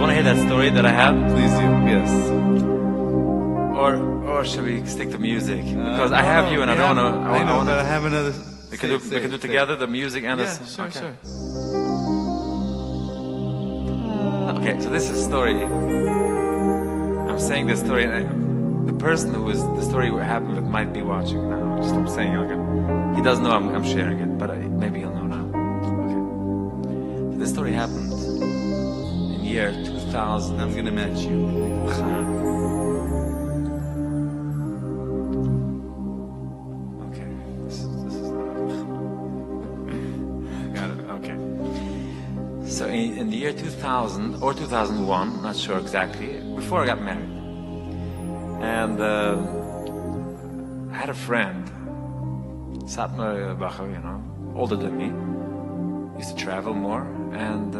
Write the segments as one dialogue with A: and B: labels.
A: you want to hear that story that I have?
B: Please do, yes.
A: Or should we stick to music? Because I have you and I don't want to...
B: I know, but I have another...
A: We can do together, the music and the...
B: Sure, sure.
A: Okay, so this is a story. I'm saying this story, and the person who is the story happened with might be watching now. Just I'm saying, like, he doesn't know I'm sharing it, but maybe he'll know now. Okay. So this story happened in year 2000.
B: I'm gonna match you.
A: Okay, this is got it. Okay. So in the year 2000 or 2001, not sure exactly, before I got married, and I had a friend, Satma Bacher, you know, older than me, used to travel more, and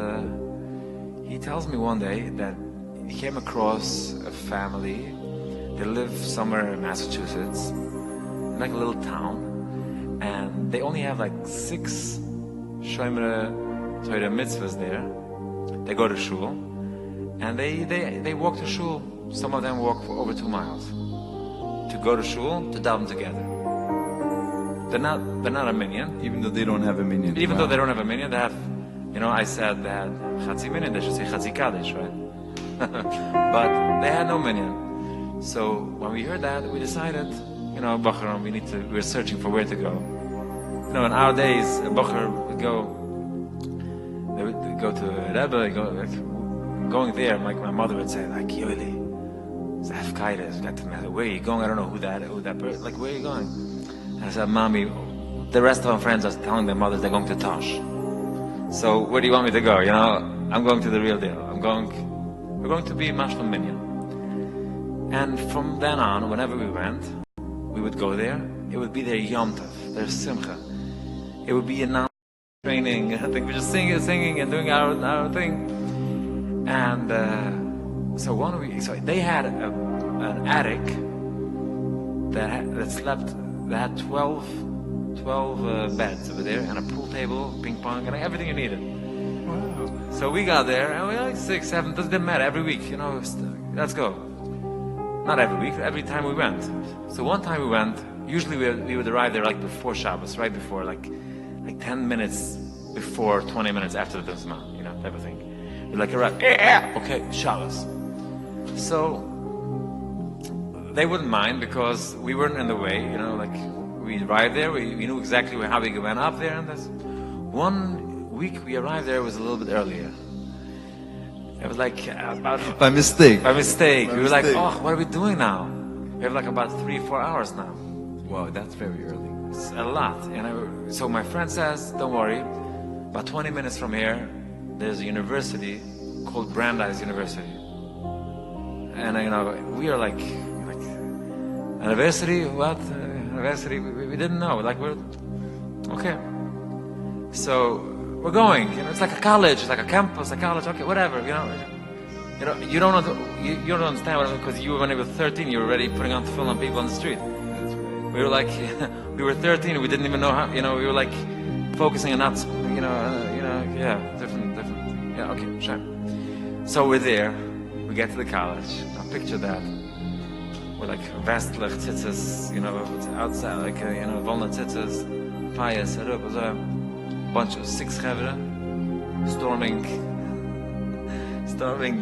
A: he tells me one day that he came across a family. They live somewhere in Massachusetts, like a little town, and they only have like 6 Shomer Torah mitzvahs there. They go to shul, and they walk to shul. Some of them walk for over 2 miles to go to shul to daven together. They're not a minyan,
B: Even though they don't have a minyan.
A: even though they don't have a minyan. They have, you know, I said they had chatzi minyan. They should say chatzi kaddish, right? But they had no minyan. So when we heard that, we decided, you know, Bacher, we were searching for where to go. You know, in our days, a Bacher would go. They would go to a Rebbe, going there, like my mother would say, like, Yoely, it's Afkaidas, got to matter. Where are you going? I don't know who that person, like, where are you going? And I said, Mommy, the rest of our friends are telling their mothers they're going to Tosh. So where do you want me to go? You know, I'm going to the real deal. We're going to be Mashlam Minyan. And from then on, whenever we went, we would go there. It would be their Yom Tov, their Simcha. It would be a training. I think we're just singing and doing our thing. And so they had an attic that had 12 beds over there and a pool table, ping pong, and everything you needed.
B: Wow.
A: So we got there and we were like 6, 7, doesn't matter, every week, you know, let's go. Not every week, every time we went. So one time we went, usually we would arrive there like before Shabbos, right before, like 10 minutes before, 20 minutes after the Zman, you know, type of thing. We're like, arrive, okay, Shabbos. So they wouldn't mind because we weren't in the way, you know, like we arrived there, we knew exactly how we went up there, and this one week we arrived there was a little bit earlier. It was like about...
B: By mistake.
A: By mistake. We were like, oh, what are we doing now? We have like about 3-4 hours now.
B: Wow, that's very early.
A: It's a lot. And so my friend says, don't worry, about 20 minutes from here, there's a university called Brandeis University. And you know, we are like university? What? University? We didn't know. Like we're okay. So we're going. You know, it's like a college, it's like a campus, a college. Okay, whatever. You know, you don't understand what I mean, because when you were 13, you were already putting on tefillin on people on the street.
B: That's right.
A: We were like, we were 13. We didn't even know how. You know, we were like focusing on not. Yeah, different. Yeah, okay, sure. So we're there. We get to the college. Now picture that. We're like vestlich tzitzis, you know, outside, like, you know, walnut tzitzis, pious, it was a bunch of 6 chevra storming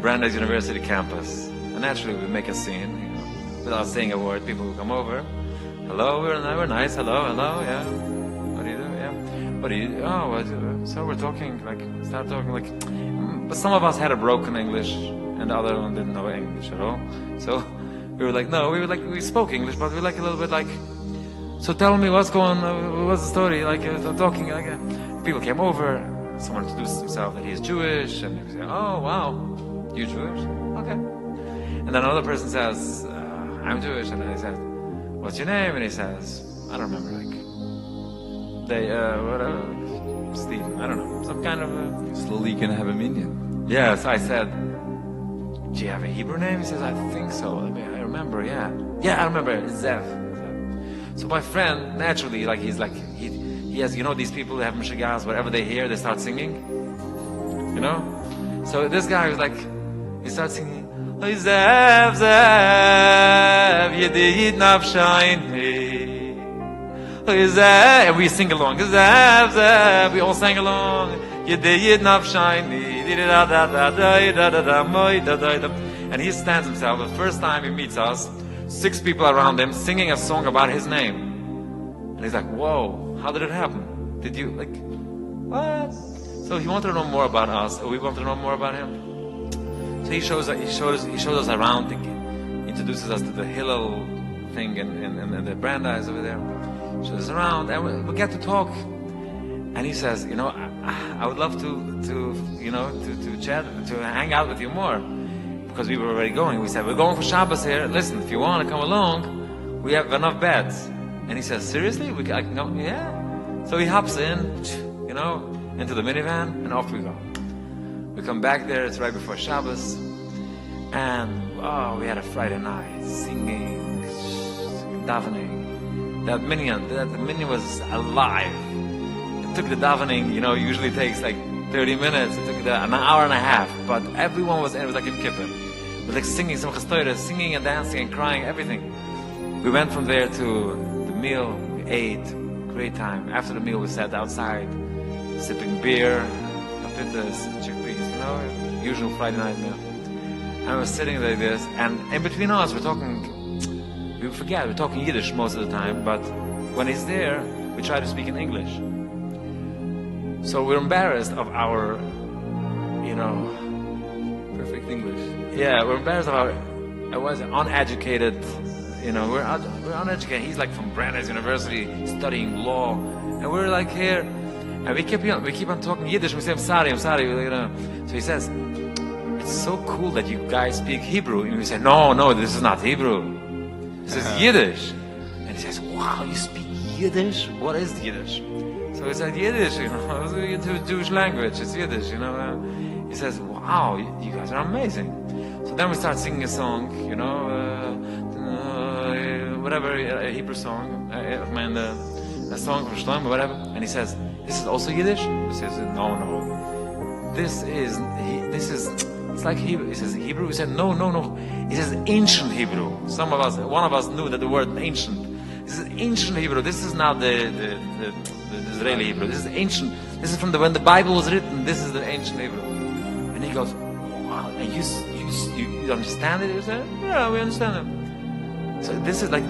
A: Brandeis University campus. And naturally we make a scene, you know, without saying a word. People will come over. Hello, we're nice. Hello, yeah. What do you do? Yeah. What do you do? Oh, so we're talking, like, start talking, like, but some of us had a broken English, and the other one didn't know English at all. So we were like, no, we spoke English, but we were like a little bit like, so tell me what's the story, like, talking, like, people came over, someone introduced himself that he's Jewish, and he said, oh, wow, you Jewish? Okay. And then another person says, I'm Jewish, and then he says, what's your name? And he says, I don't remember, like, Stephen, I don't know, some kind of
B: Slowly you're gonna have a minyan.
A: Yeah, so I said, do you have a Hebrew name? He says, I think so. I remember, yeah. Yeah, I remember, Zev. So my friend, naturally, like, he has, you know, these people who have mishigas, whatever they hear, they start singing, you know? So this guy was like, We start singing, Oy Zev, Zev, Yedid Nafshayni. Oy Zev, and we sing along, Zev, Zev, we all sang along, Yedid Nafshayni, and he stands himself, the first time he meets us, 6 people around him singing a song about his name. And he's like, whoa, how did it happen? Did you, like, what? So he wanted to know more about us, or we wanted to know more about him. So he shows us around, introduces us to the Hillel thing and the Brandeis over there. Shows us around, and we get to talk. And he says, you know, I would love to chat, to hang out with you more, because we were already going. We said, we're going for Shabbos here. Listen, if you want to come along, we have enough beds. And he says, seriously? I can go? Yeah. So he hops in, you know, into the minivan, and off we go. We come back there, it's right before Shabbos, and we had a Friday night, singing, davening. That minyan was alive. It took the davening, you know, usually takes like 30 minutes, it took an hour and a half, but everyone was in, it was like in Kippur. It was like singing, singing and dancing and crying, everything. We went from there to the meal, we ate, great time. After the meal we sat outside, sipping beer, papitas, chickpeas, you know, usual Friday night meal. And I was sitting like this, and in between us we're talking Yiddish most of the time, but when he's there, we try to speak in English. So we're embarrassed of our, you know,
B: Perfect English.
A: yeah, we're embarrassed of our, uneducated, you know, we're uneducated. He's like from Brandeis University studying law, and we're like here, and we keep on talking Yiddish. We say, I'm sorry, you know. So he says, it's so cool that you guys speak Hebrew. And we say, no, this is not Hebrew. This is Yiddish. And he says, wow, you speak Yiddish? What is Yiddish? So he said, Yiddish, you know, it's a Jewish language, it's Yiddish, you know. He says, wow, you guys are amazing. So then we start singing a song, you know, whatever, a Hebrew song, a song from Shlomo, whatever. And he says, this is also Yiddish? He says, no. This is, it's like Hebrew. He says, Hebrew? He said, no. He says, ancient Hebrew. One of us knew that the word ancient. This is ancient Hebrew. This is not the Israeli Hebrew. This is ancient. This is from when the Bible was written. This is the ancient Hebrew. And he goes, wow, and you understand it? He said, yeah, we understand it. So this is like,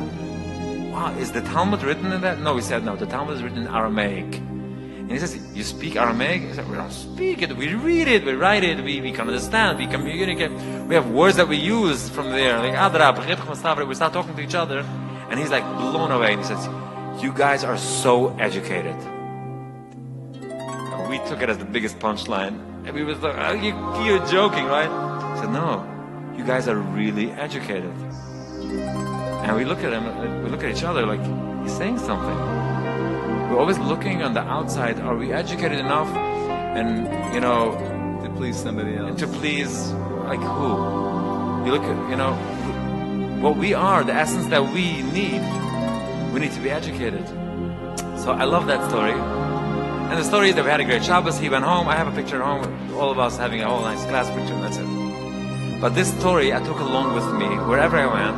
A: wow, is the Talmud written in that? No, he said, no, the Talmud is written in Aramaic. And he says, you speak Aramaic? He said, we don't speak it, we read it, we write it, we can understand, we communicate. We have words that we use from there, like Adrab, we start talking to each other, and he's like blown away, and he says, you guys are so educated. And we took it as the biggest punchline, and we was like, oh, you're joking, right? He said, no, you guys are really educated. And we look at him, we look at each other like, he's saying something. We're always looking on the outside. Are we educated enough? And, you know,
B: To please somebody else.
A: to please, like who? You look at, you know, what we are, the essence that we need to be educated. So I love that story. And the story is that we had a great Shabbos. He went home. I have a picture at home with all of us having a whole nice class picture, and that's it. But this story I took along with me wherever I went.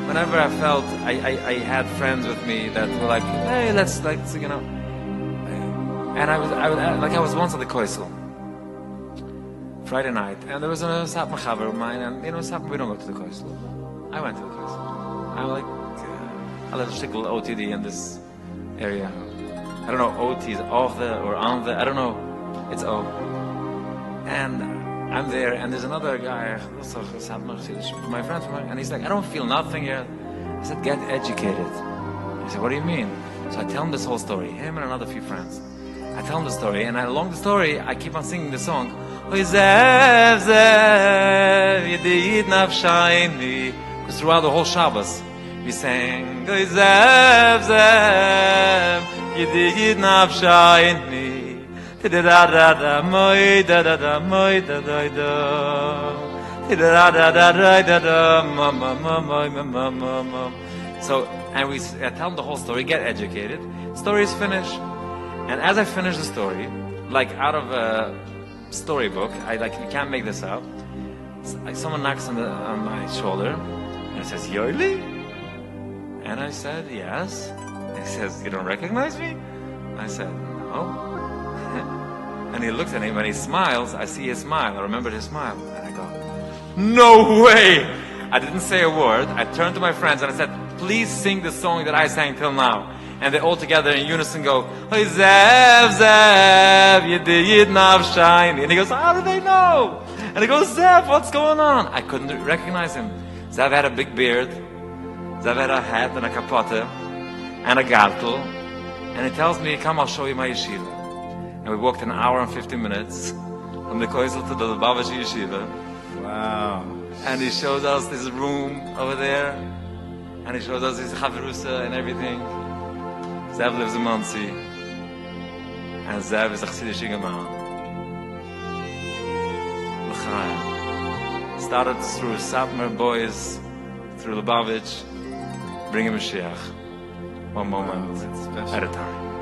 A: Whenever I felt I had friends with me that were like, hey, let's you know, and I was once at the Koisel Friday night, and there was a Satmar Chaver of mine, and you know, we don't go to the Koisel. I went to the Koisel. I'm like a little shtickle OTD in this area. I don't know, OT is off the or on the, I don't know, it's O. And I'm there, and there's another guy, my friend, and he's like, I don't feel nothing here. I said, get educated. He said, what do you mean? So I tell him this whole story, him and another few friends. I tell him the story, and along the story, I keep on singing the song. Because throughout the whole Shabbos, we sang, So, and I tell them the whole story, get educated. Story is finished. And as I finish the story, like out of a storybook, you can't make this up. someone knocks on my shoulder, and he says, Yoely? And I said, yes. And he says, you don't recognize me? I said, no. And he looks at me, when he smiles, I see his smile. I remembered his smile. And I go, no way! I didn't say a word. I turned to my friends and I said, please sing the song that I sang till now. And they all together in unison go, Hey Zev, Zev, Yediyid Navshine. And he goes, how do they know? And he goes, Zev, what's going on? I couldn't recognize him. Zev had a big beard. Zev had a hat and a kapote and a gartel. And he tells me, come, I'll show you my yeshiva. And we walked an hour and 50 minutes from the Koisel to the Lebovits yeshiva.
B: Wow.
A: And he showed us this room over there. And he showed us his chavrusa and everything. Zev lives in Monsey. And Zev is a Chassidish Yigaman. L'chaim. Started through Sapmer boys, through Lebovits, bringing Mashiach. One moment
B: Wow, that's special.
A: at a time.